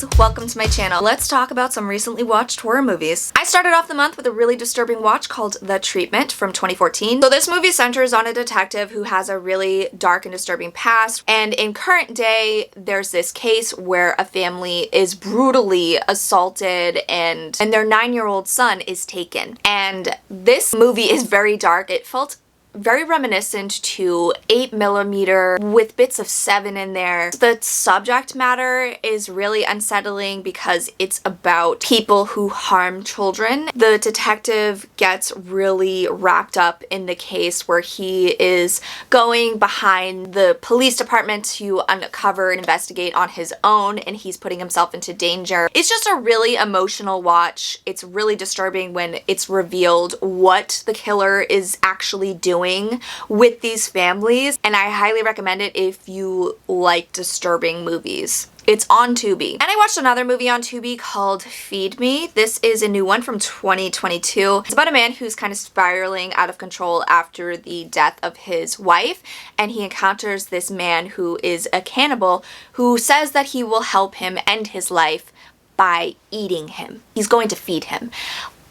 guys, welcome to my channel. Let's talk about some recently watched horror movies. I started off the month with a really disturbing watch called The Treatment from 2014. So this movie centers on a detective who has a really dark and disturbing past, and in current day there's this case where a family is brutally assaulted and their 9-year-old son is taken. And this movie is very dark. It felt very reminiscent to 8mm with bits of 7 in there. The subject matter is really unsettling because it's about people who harm children. The detective gets really wrapped up in the case where he is going behind the police department to uncover and investigate on his own, and he's putting himself into danger. It's just a really emotional watch. It's really disturbing when it's revealed what the killer is actually doing with these families, and I highly recommend it if you like disturbing movies. It's on Tubi. And I watched another movie on Tubi called Feed Me. This is a new one from 2022. It's about a man who's kind of spiraling out of control after the death of his wife, and he encounters this man who is a cannibal who says that he will help him end his life by eating him. He's going to feed him.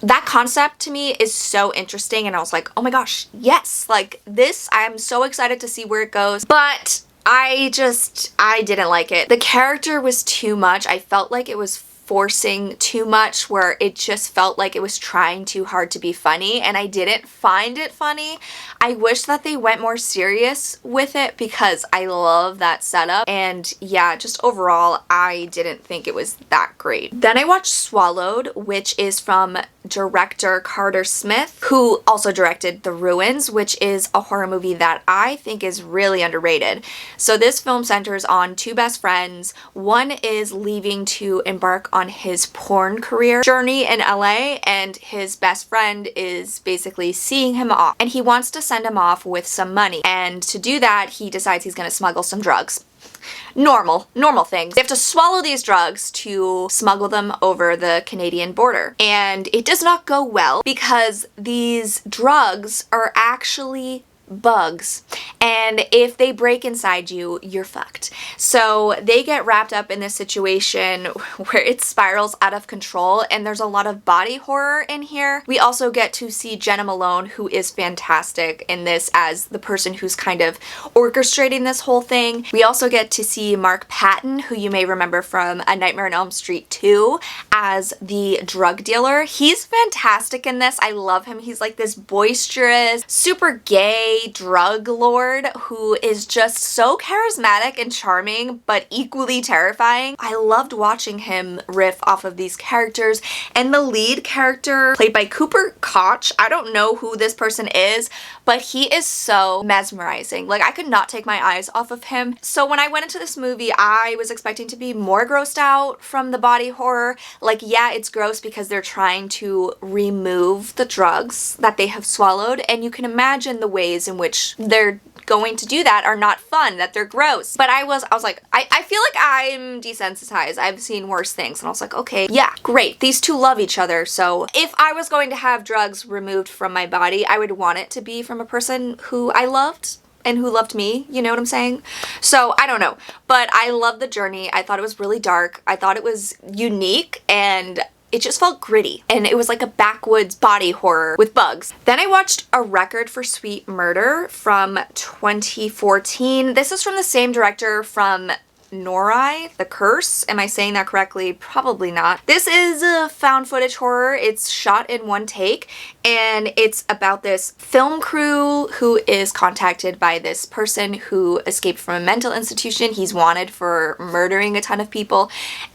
That concept to me is so interesting, and I was like, oh my gosh, yes, like this, I'm so excited to see where it goes. But I didn't like it. The character was too much. I felt like it was forcing too much, where it just felt like it was trying too hard to be funny, and I didn't find it funny. I wish that they went more serious with it because I love that setup, and yeah, just overall I didn't think it was that great. Then I watched Swallowed, which is from director Carter Smith, who also directed The Ruins, which is a horror movie that I think is really underrated. So this film centers on two best friends. One is leaving to embark on his porn career journey in LA, and his best friend is basically seeing him off, and he wants to send him off with some money, and to do that he decides he's gonna smuggle some drugs. Normal things. They have to swallow these drugs to smuggle them over the Canadian border. And it does not go well because these drugs are actually bugs, and if they break inside you, you're fucked. So they get wrapped up in this situation where it spirals out of control, and there's a lot of body horror in here. We also get to see Jenna Malone, who is fantastic in this as the person who's kind of orchestrating this whole thing. We also get to see Mark Patton, who you may remember from A Nightmare on Elm Street 2, as the drug dealer. He's fantastic in this. I love him. He's like this boisterous, super gay drug lord who is just so charismatic and charming, but equally terrifying. I loved watching him riff off of these characters, and the lead character, played by Cooper Koch, I don't know who this person is, but he is so mesmerizing. Like, I could not take my eyes off of him. So when I went into this movie, I was expecting to be more grossed out from the body horror. Like, yeah, it's gross because they're trying to remove the drugs that they have swallowed, and you can imagine the ways in which they're going to do that are not fun, that they're gross. But I was like, I feel like I'm desensitized. I've seen worse things, and I was like, okay, yeah, great. These two love each other, so if I was going to have drugs removed from my body, I would want it to be from a person who I loved and who loved me, you know what I'm saying? So I don't know, but I love the journey. I thought it was really dark. I thought it was unique, and it just felt gritty, and it was like a backwoods body horror with bugs. Then I watched A Record for Sweet Murder from 2014. This is from the same director from Nori, The Curse. Am I saying that correctly? Probably not. This is a found footage horror. It's shot in one take, and it's about this film crew who is contacted by this person who escaped from a mental institution. He's wanted for murdering a ton of people,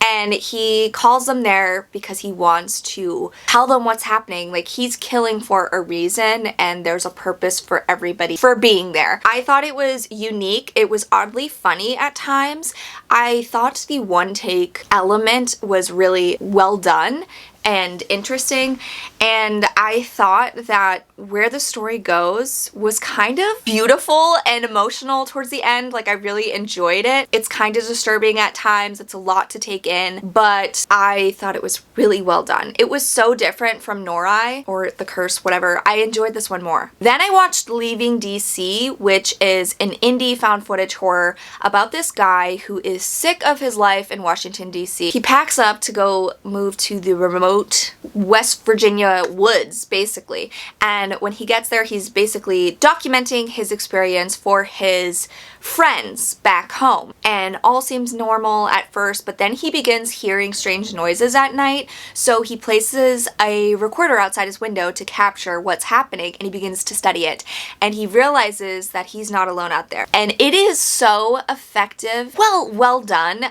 and he calls them there because he wants to tell them what's happening. Like, he's killing for a reason, and there's a purpose for everybody for being there. I thought it was unique. It was oddly funny at times. I thought the one take element was really well done, and interesting, and I thought that where the story goes was kind of beautiful and emotional towards the end. Like, I really enjoyed it. It's kind of disturbing at times. It's a lot to take in, but I thought it was really well done. It was so different from Norai or The Curse, whatever. I enjoyed this one more. Then I watched Leaving DC, which is an indie found footage horror about this guy who is sick of his life in Washington, DC. He packs up to go move to the remote West Virginia woods, basically. And when he gets there, he's basically documenting his experience for his friends back home. And all seems normal at first, but then he begins hearing strange noises at night. So he places a recorder outside his window to capture what's happening, and he begins to study it. And he realizes that he's not alone out there. And it is so effective. Well done.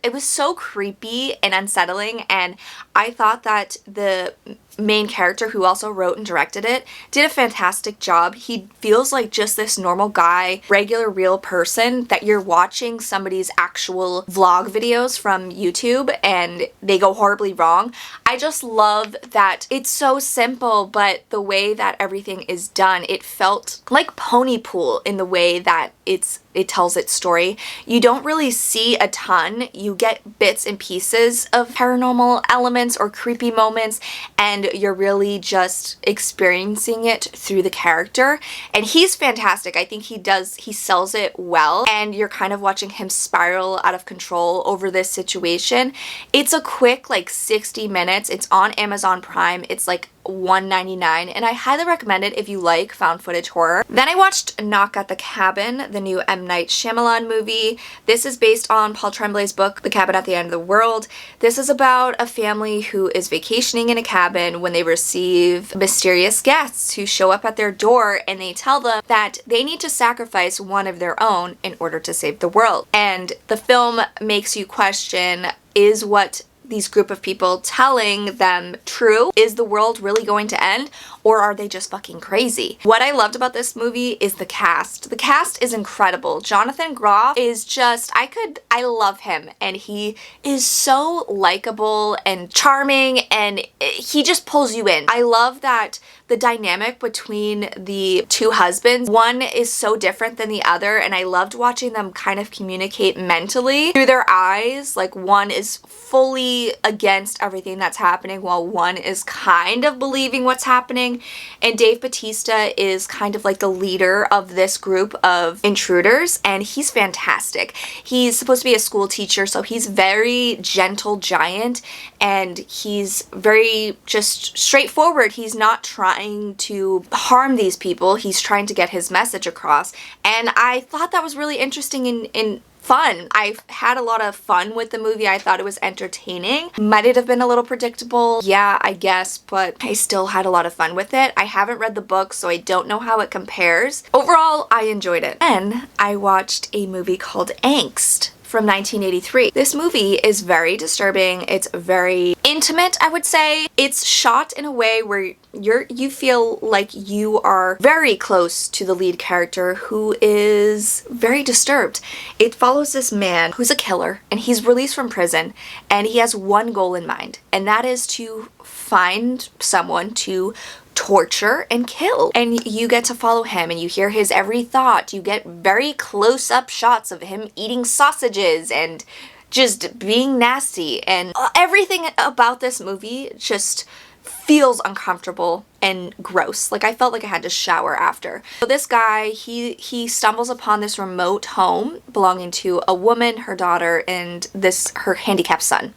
It was so creepy and unsettling, and I thought that the main character, who also wrote and directed it, did a fantastic job. He feels like just this normal guy, regular real person that you're watching somebody's actual vlog videos from YouTube and they go horribly wrong. I just love that it's so simple, but the way that everything is done, it felt like Ponypool in the way that it tells its story. You don't really see a ton. You get bits and pieces of paranormal elements or creepy moments, and you're really just experiencing it through the character. And he's fantastic. I think he sells it well, and you're kind of watching him spiral out of control over this situation. It's a quick, like, 60 minutes. It's on Amazon Prime. It's like $1.99, and I highly recommend it if you like found footage horror. Then I watched Knock at the Cabin, the new M. Night Shyamalan movie. This is based on Paul Tremblay's book, The Cabin at the End of the World. This is about a family who is vacationing in a cabin when they receive mysterious guests who show up at their door, and they tell them that they need to sacrifice one of their own in order to save the world. And the film makes you question, is what these group of people telling them true? Is the world really going to end, or are they just fucking crazy? What I loved about this movie is the cast. The cast is incredible. Jonathan Groff is just, I love him, and he is so likable and charming, and he just pulls you in. I love that the dynamic between the two husbands, one is so different than the other, and I loved watching them kind of communicate mentally through their eyes. Like, one is fully against everything that's happening while one is kind of believing what's happening. And Dave Bautista is kind of like the leader of this group of intruders, and he's fantastic. He's supposed to be a school teacher, so he's very gentle giant, and he's very just straightforward. He's not trying to harm these people. He's trying to get his message across, and I thought that was really interesting and fun. I've had a lot of fun with the movie. I thought it was entertaining. Might it have been a little predictable? Yeah, I guess, but I still had a lot of fun with it. I haven't read the book, so I don't know how it compares. Overall, I enjoyed it. Then I watched a movie called Angst from 1983. This movie is very disturbing. It's very intimate, I would say. It's shot in a way where you feel like you are very close to the lead character, who is very disturbed. It follows this man who's a killer, and he's released from prison, and he has one goal in mind, and that is to find someone to torture and kill. And you get to follow him, and you hear his every thought. You get very close-up shots of him eating sausages and just being nasty, and everything about this movie just feels uncomfortable and gross. Like, I felt like I had to shower after. So this guy, he stumbles upon this remote home belonging to a woman, her daughter, and her handicapped son.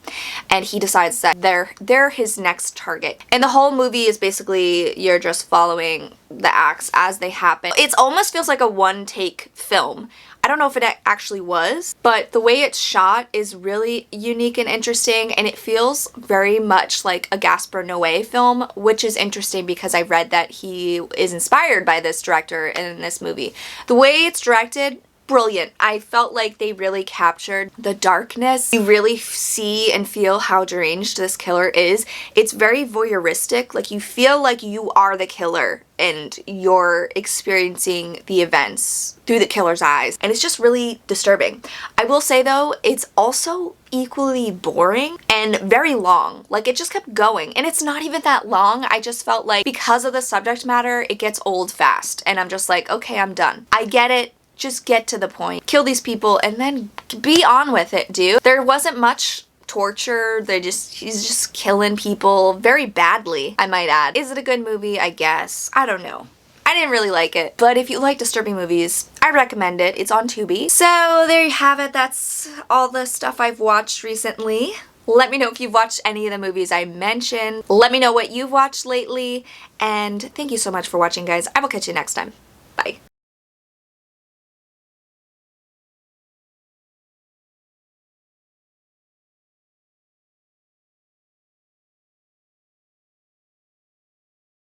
And he decides that they're his next target. And the whole movie is basically you're just following the acts as they happen. It almost feels like a one-take film. I don't know if it actually was, but the way it's shot is really unique and interesting, and it feels very much like a Gaspar Noé film, which is interesting because I read that he is inspired by this director in this movie. The way it's directed brilliant. I felt like they really captured the darkness. You really see and feel how deranged this killer is. It's very voyeuristic. Like, you feel like you are the killer and you're experiencing the events through the killer's eyes. And it's just really disturbing. I will say though, it's also equally boring and very long. Like, it just kept going. And it's not even that long. I just felt like because of the subject matter, it gets old fast. And I'm just like, okay, I'm done. I get it. Just get to the point. Kill these people and then be on with it, dude. There wasn't much torture. He's just killing people very badly, I might add. Is it a good movie? I guess. I don't know. I didn't really like it, but if you like disturbing movies, I recommend it. It's on Tubi. So there you have it. That's all the stuff I've watched recently. Let me know if you've watched any of the movies I mentioned. Let me know what you've watched lately, and thank you so much for watching, guys. I will catch you next time.